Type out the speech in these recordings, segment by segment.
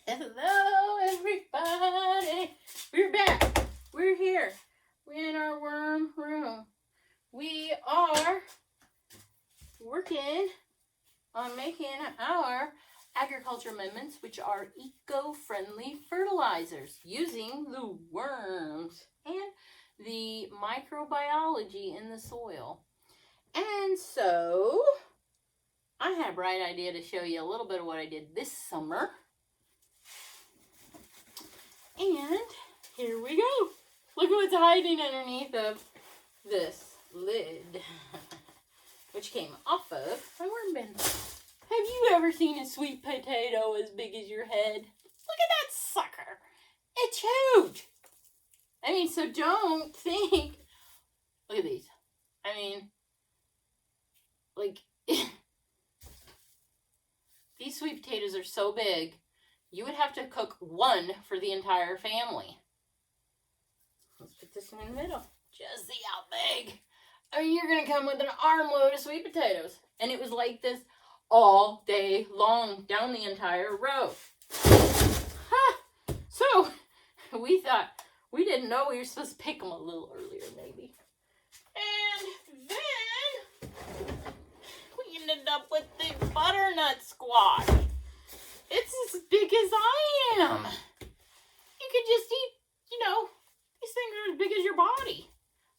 Hello, everybody. We're back. We're here. We're in our worm room. We are working on making our agriculture amendments, which are eco-friendly fertilizers using the worms and the microbiology in the soil. And so I had a bright idea to show you a little bit of what I did this summer. And here we go. Look at what's hiding underneath of this lid, which came off of my worm bin. Have you ever seen a sweet potato as big as your head? Look at that sucker. It's huge. I mean, so don't think, look at these. I mean, like, these sweet potatoes are so big, you would have to cook one for the entire family. Let's put this one in the middle. Just see how big. I mean, you're going to come with an armload of sweet potatoes. And it was like this all day long down the entire row. So, we thought, we didn't know we were supposed to pick them a little earlier, maybe. And then we ended up with the butternut squash. It's as big as I am. You could just eat, these things are as big as your body.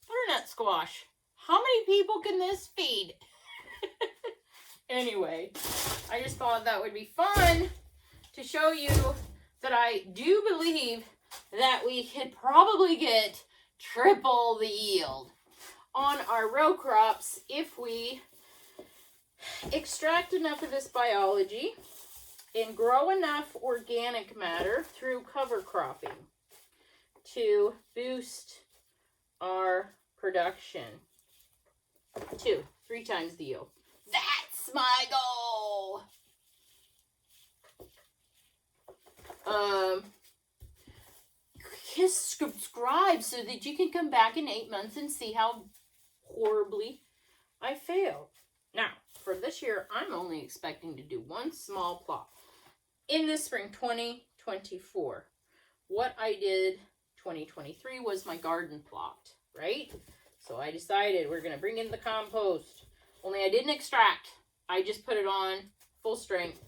Butternut squash. How many people can this feed? Anyway, I just thought that would be fun to show you that I do believe that we could probably get triple the yield on our row crops if we extract enough of this biology and grow enough organic matter through cover cropping to boost our production. 3 times the yield. That's my goal. Subscribe so that you can come back in 8 months and see how horribly I failed. Now, for this year, I'm only expecting to do one small plot. In the spring 2024, what I did 2023 was my garden plot, right? So I decided we're going to bring in the compost. Only I didn't extract. I just put it on full strength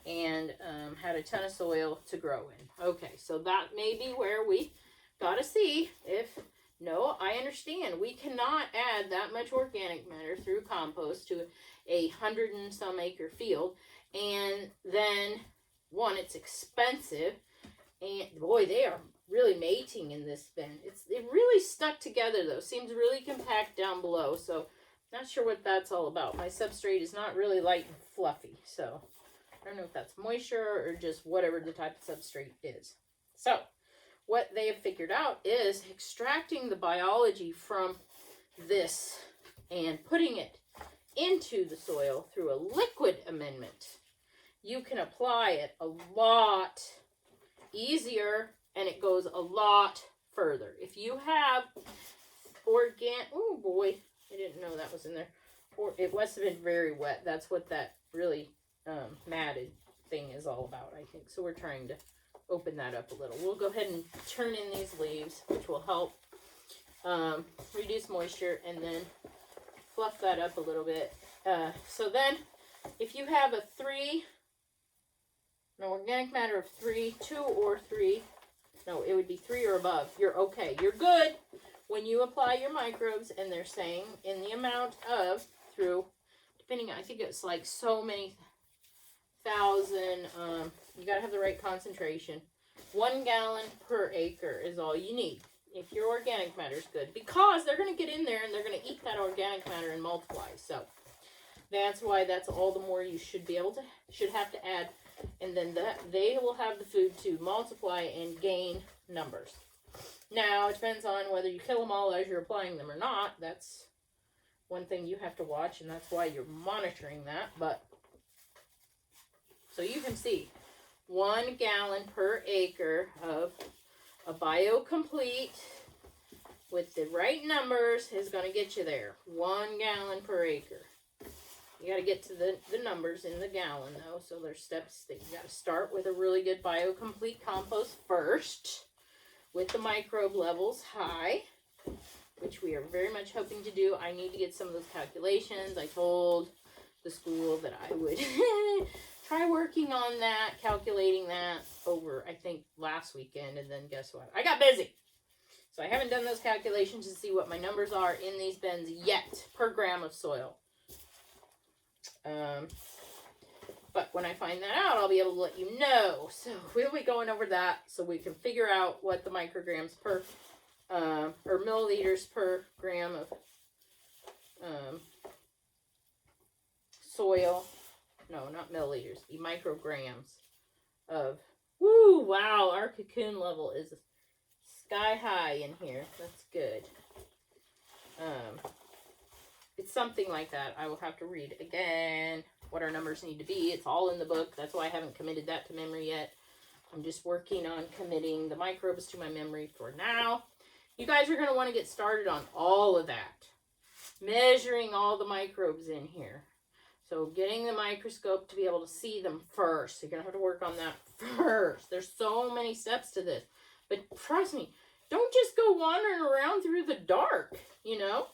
and had a ton of soil to grow in. Okay, so that may be where we got to see if, no, I understand. We cannot add that much organic matter through compost to a 100 and some acre field. And then, one, it's expensive. And boy, they are really mating in this bin. It really stuck together though. Seems really compact down below. So not sure what that's all about. My substrate is not really light and fluffy. So I don't know if that's moisture or just whatever the type of substrate is. So what they have figured out is extracting the biology from this and putting it into the soil through a liquid amendment. You can apply it a lot easier and it goes a lot further. If you have oh boy, I didn't know that was in there. Or it must have been very wet. That's what that really matted thing is all about, I think. So we're trying to open that up a little. We'll go ahead and turn in these leaves, which will help reduce moisture and then fluff that up a little bit. So then, if you have an organic matter of 2 or 3, no, it would be 3 or above, you're okay. You're good when you apply your microbes, and they're saying in the amount of, depending, I think it's like so many thousand, you gotta have the right concentration. 1 gallon per acre is all you need if your organic matter is good, because they're going to get in there and they're going to eat that organic matter and multiply. So that's why that's all the more you should have to add, and then they will have the food to multiply and gain numbers. Now it depends on whether you kill them all as you're applying them or not. That's one thing you have to watch, and that's why you're monitoring that. But so you can see 1 gallon per acre of a BioComplete with the right numbers is going to get you there. 1 gallon per acre. You got to get to the numbers in the gallon, though. So there's steps that you got to start with a really good biocomplete compost first, with the microbe levels high, which we are very much hoping to do. I need to get some of those calculations. I told the school that I would try working on that, calculating that over, I think, last weekend. And then guess what? I got busy. So I haven't done those calculations to see what my numbers are in these bins yet per gram of soil. But when I find that out, I'll be able to let you know. So we'll be going over that so we can figure out what the micrograms per, or milliliters per gram of soil. No, not milliliters. The micrograms of, woo, wow, our cocoon level is sky high in here. That's good. It's something like that. I will have to read again what our numbers need to be. It's all in the book. That's why I haven't committed that to memory yet. I'm just working on committing the microbes to my memory for now. You guys are going to want to get started on all of that. Measuring all the microbes in here. So getting the microscope to be able to see them first. You're going to have to work on that first. There's so many steps to this. But trust me, don't just go wandering around through the dark, you know.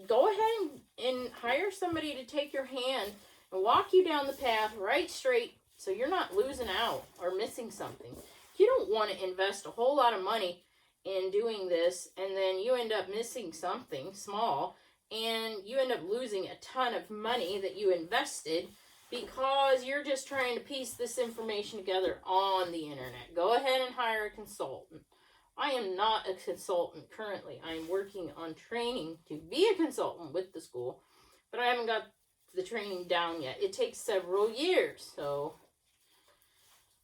Go ahead and hire somebody to take your hand and walk you down the path right straight so you're not losing out or missing something. You don't want to invest a whole lot of money in doing this and then you end up missing something small and you end up losing a ton of money that you invested because you're just trying to piece this information together on the internet. Go ahead and hire a consultant. I am not a consultant currently. I am working on training to be a consultant with the school, but I haven't got the training down yet. It takes several years, so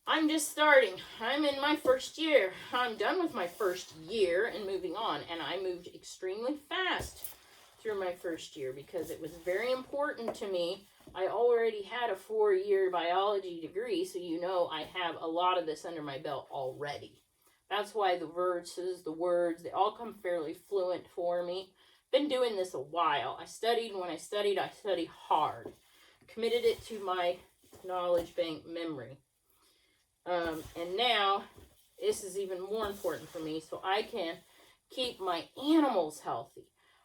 I'm just starting. I'm in my first year. I'm done with my first year and moving on, and I moved extremely fast through my first year because it was very important to me. I already had a 4-year biology degree, so you know I have a lot of this under my belt already. That's why the verses, the words, they all come fairly fluent for me. Been doing this a while. I studied, and when I studied hard. Committed it to my knowledge bank memory. And now, this is even more important for me, so I can keep my animals healthy.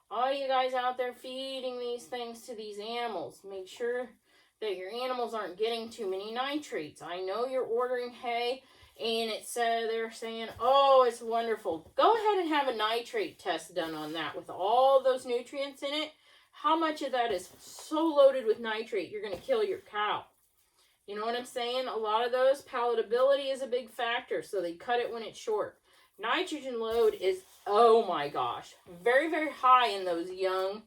All you guys out there feeding these things to these animals, make sure that your animals aren't getting too many nitrates. I know you're ordering hay, and they're saying, oh, it's wonderful. Go ahead and have a nitrate test done on that with all those nutrients in it. How much of that is so loaded with nitrate, you're going to kill your cow. You know what I'm saying? A lot of those, palatability is a big factor, so they cut it when it's short. Nitrogen load is, oh my gosh, very, very high in those young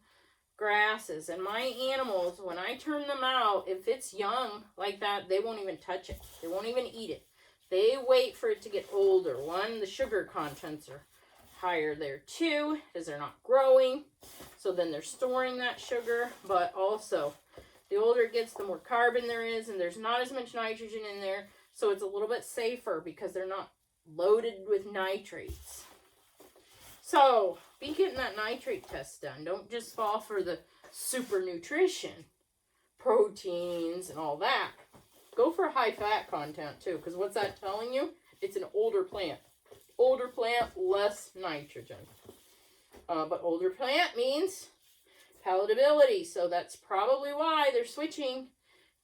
grasses. And my animals, when I turn them out, if it's young like that, they won't even touch it. They won't even eat it. They wait for it to get older. One, the sugar contents are higher there too, because they're not growing. So then they're storing that sugar. But also, the older it gets, the more carbon there is, and there's not as much nitrogen in there. So it's a little bit safer because they're not loaded with nitrates. So, be getting that nitrate test done. Don't just fall for the super nutrition, proteins, and all that. Go for high fat content too, because what's that telling you? It's an older plant. Older plant, less nitrogen. But older plant means palatability, so that's probably why they're switching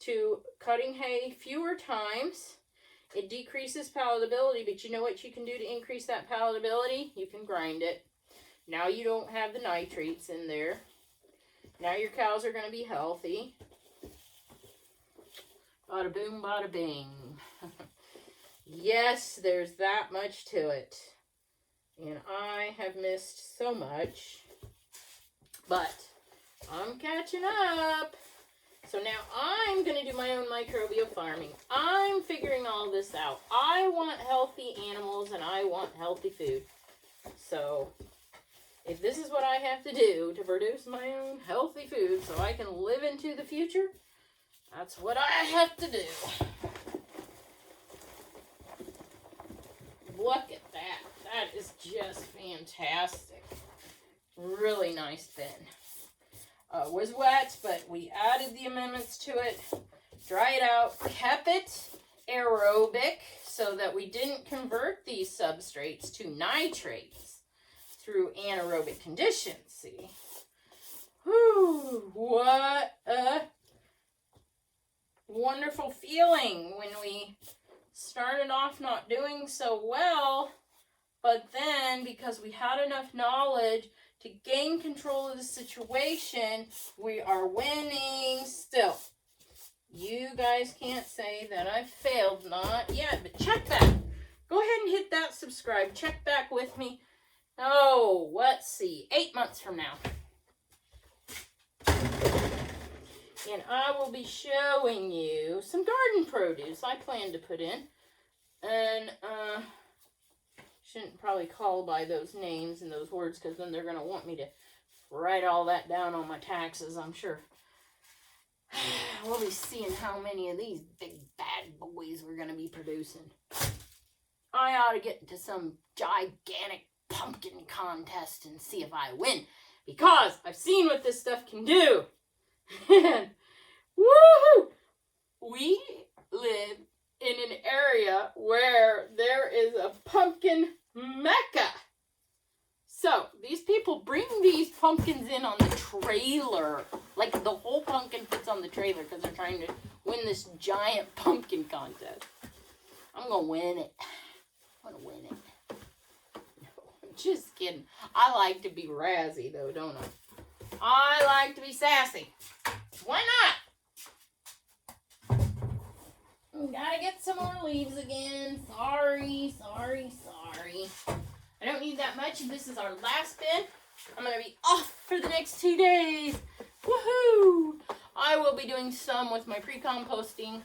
to cutting hay fewer times. It decreases palatability, but you know what you can do to increase that palatability? You can grind it. Now you don't have the nitrates in there. Now your cows are going to be healthy. Bada boom, bada bing. Yes, there's that much to it. And I have missed so much. But I'm catching up. So now I'm going to do my own microbial farming. I'm figuring all this out. I want healthy animals and I want healthy food. So if this is what I have to do to produce my own healthy food so I can live into the future, that's what I have to do. Look at that. That is just fantastic. Really nice bin. was wet, but we added the amendments to it, dry it out, kept it aerobic so that we didn't convert these substrates to nitrates through anaerobic conditions. See? Whew, what a wonderful feeling when we started off not doing so well, but then because we had enough knowledge to gain control of the situation, we are winning still. You guys can't say that I failed, not yet, but check back. Go ahead and hit that subscribe. Check back with me. Oh, let's see, 8 months from now. And I will be showing you some garden produce I plan to put in. And, shouldn't probably call by those names and those words, because then they're going to want me to write all that down on my taxes, I'm sure. We'll be seeing how many of these big bad boys we're going to be producing. I ought to get into some gigantic pumpkin contest and see if I win, because I've seen what this stuff can do. And woohoo! We live in an area where there is a pumpkin mecca. So these people bring these pumpkins in on the trailer. Like the whole pumpkin fits on the trailer because they're trying to win this giant pumpkin contest. I'm going to win it. I'm going to win it. No, I'm just kidding. I like to be razzy though, don't I? I like to be sassy. Why not? Gotta get some more leaves again. Sorry. I don't need that much. This is our last bin. I'm going to be off for the next 2 days. Woohoo! I will be doing some with my pre-composting.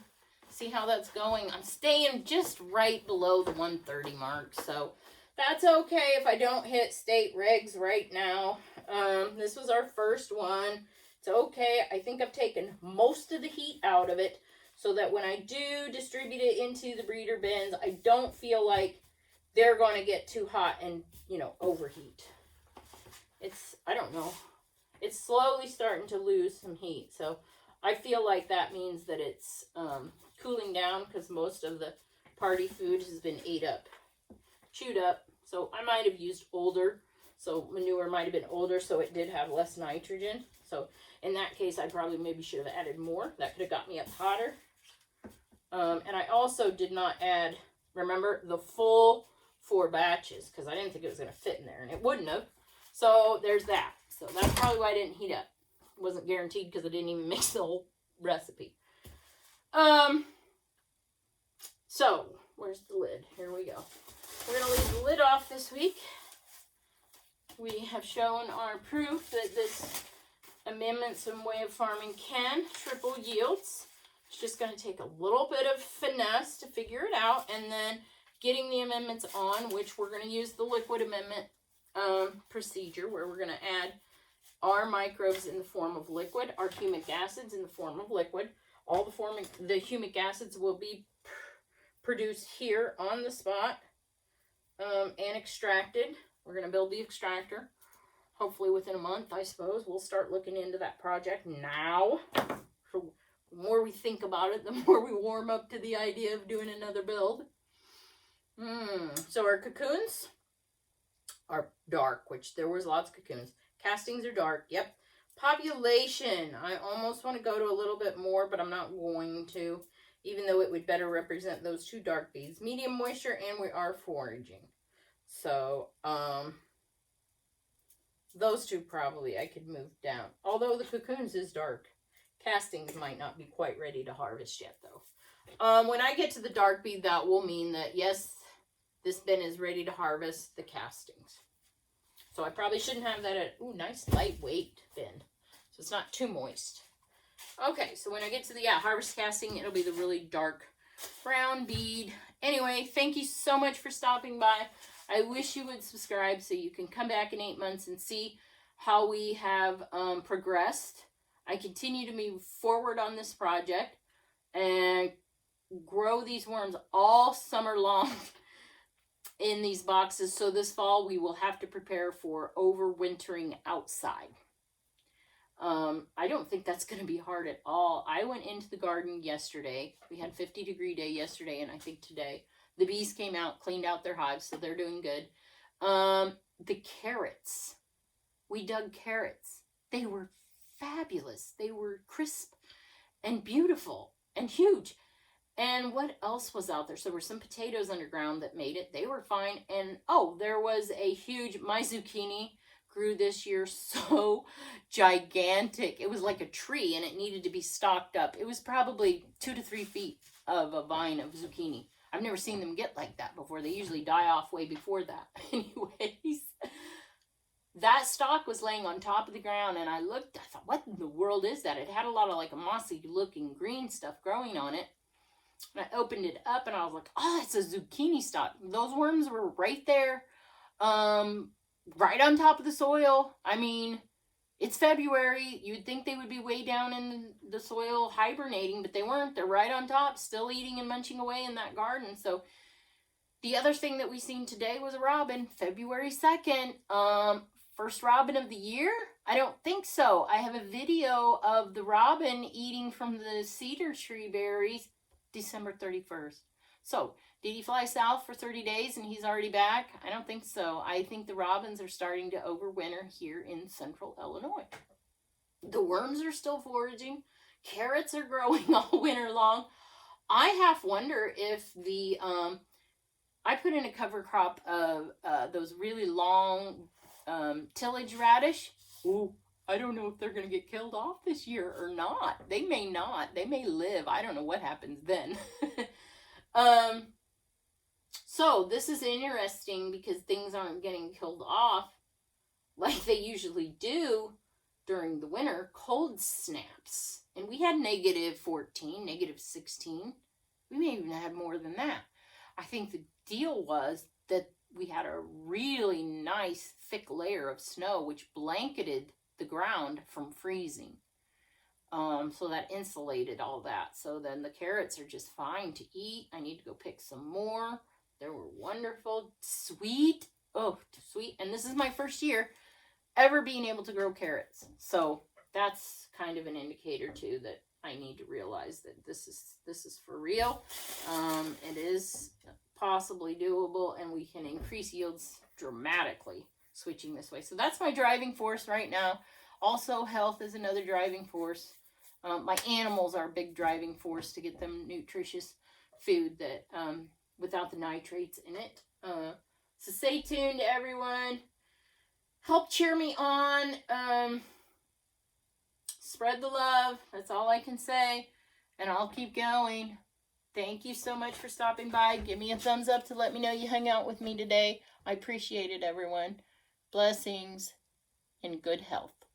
See how that's going. I'm staying just right below the 130 mark. So that's okay if I don't hit state regs right now. This was our first one. It's okay. I think I've taken most of the heat out of it so that when I do distribute it into the breeder bins, I don't feel like they're going to get too hot and, overheat. I don't know. It's slowly starting to lose some heat. So I feel like that means that it's cooling down because most of the party food has been chewed up. So I might have used older. So manure might have been older, so it did have less nitrogen. So in that case, I probably maybe should have added more. That could have got me up hotter. And I also did not add, remember, the full 4 batches because I didn't think it was going to fit in there, and it wouldn't have. So there's that. So that's probably why I didn't heat up. It wasn't guaranteed because I didn't even mix the whole recipe. So where's the lid? Here we go. We're going to leave the lid off this week. We have shown our proof that this amendments and way of farming can triple yields. It's just going to take a little bit of finesse to figure it out, and then getting the amendments on, which we're going to use the liquid amendment procedure, where we're going to add our microbes in the form of liquid, our humic acids in the form of liquid. All the humic acids will be produced here on the spot and extracted. We're going to build the extractor. Hopefully within a month, I suppose. We'll start looking into that project now. So the more we think about it, the more we warm up to the idea of doing another build. So our cocoons are dark, which there was lots of cocoons. Castings are dark. Yep. Population. I almost want to go to a little bit more, but I'm not going to, even though it would better represent those 2 dark beads. Medium moisture, and we are foraging. So, those 2 probably I could move down. Although the cocoons is dark. Castings might not be quite ready to harvest yet, though. When I get to the dark bead, that will mean that, yes, this bin is ready to harvest the castings. So I probably shouldn't have that at, nice lightweight bin. So it's not too moist. Okay, so when I get to the harvest casting, it'll be the really dark brown bead. Anyway, thank you so much for stopping by. I wish you would subscribe so you can come back in 8 months and see how we have progressed. I continue to move forward on this project and grow these worms all summer long in these boxes. So this fall we will have to prepare for overwintering outside. I don't think that's going to be hard at all. I went into the garden yesterday. We had 50-degree day yesterday, and I think today. The bees came out, cleaned out their hives, so they're doing good. The carrots. We dug carrots. They were fabulous. They were crisp and beautiful and huge. And what else was out there? So there were some potatoes underground that made it. They were fine. And, oh, there was a huge, my zucchini grew this year so gigantic. It was like a tree, and it needed to be stocked up. It was probably 2 to 3 feet of a vine of zucchini. I've never seen them get like that before. They usually die off way before that. Anyways, that stalk was laying on top of the ground, and I looked, I thought, what in the world is that? It had a lot of like a mossy looking green stuff growing on it. And I opened it up, and I was like, oh, it's a zucchini stalk. Those worms were right there, right on top of the soil. I mean, it's February. You'd think they would be way down in the soil hibernating, but they weren't. They're right on top, still eating and munching away in that garden. So the other thing that we seen today was a robin, February 2nd. First robin of the year? I don't think so. I have a video of the robin eating from the cedar tree berries December 31st. So, did he fly south for 30 days and he's already back? I don't think so. I think the robins are starting to overwinter here in central Illinois. The worms are still foraging. Carrots are growing all winter long. I half wonder if the, I put in a cover crop of those really long tillage radish. Ooh, I don't know if they're going to get killed off this year or not. They may not. They may live. I don't know what happens then. So this is interesting because things aren't getting killed off like they usually do during the winter. Cold snaps. And we had -14, -16. We may even have more than that. I think the deal was that we had a really nice thick layer of snow which blanketed the ground from freezing. So that insulated all that. So then the carrots are just fine to eat. I need to go pick some more. They were wonderful, sweet. Oh, sweet. And this is my first year ever being able to grow carrots. So that's kind of an indicator too that I need to realize that this is for real. It is possibly doable, and we can increase yields dramatically switching this way. So that's my driving force right now. Also, health is another driving force. My animals are a big driving force to get them nutritious food that without the nitrates in it. So stay tuned, everyone. Help cheer me on. Spread the love. That's all I can say. And I'll keep going. Thank you so much for stopping by. Give me a thumbs up to let me know you hung out with me today. I appreciate it, everyone. Blessings and good health.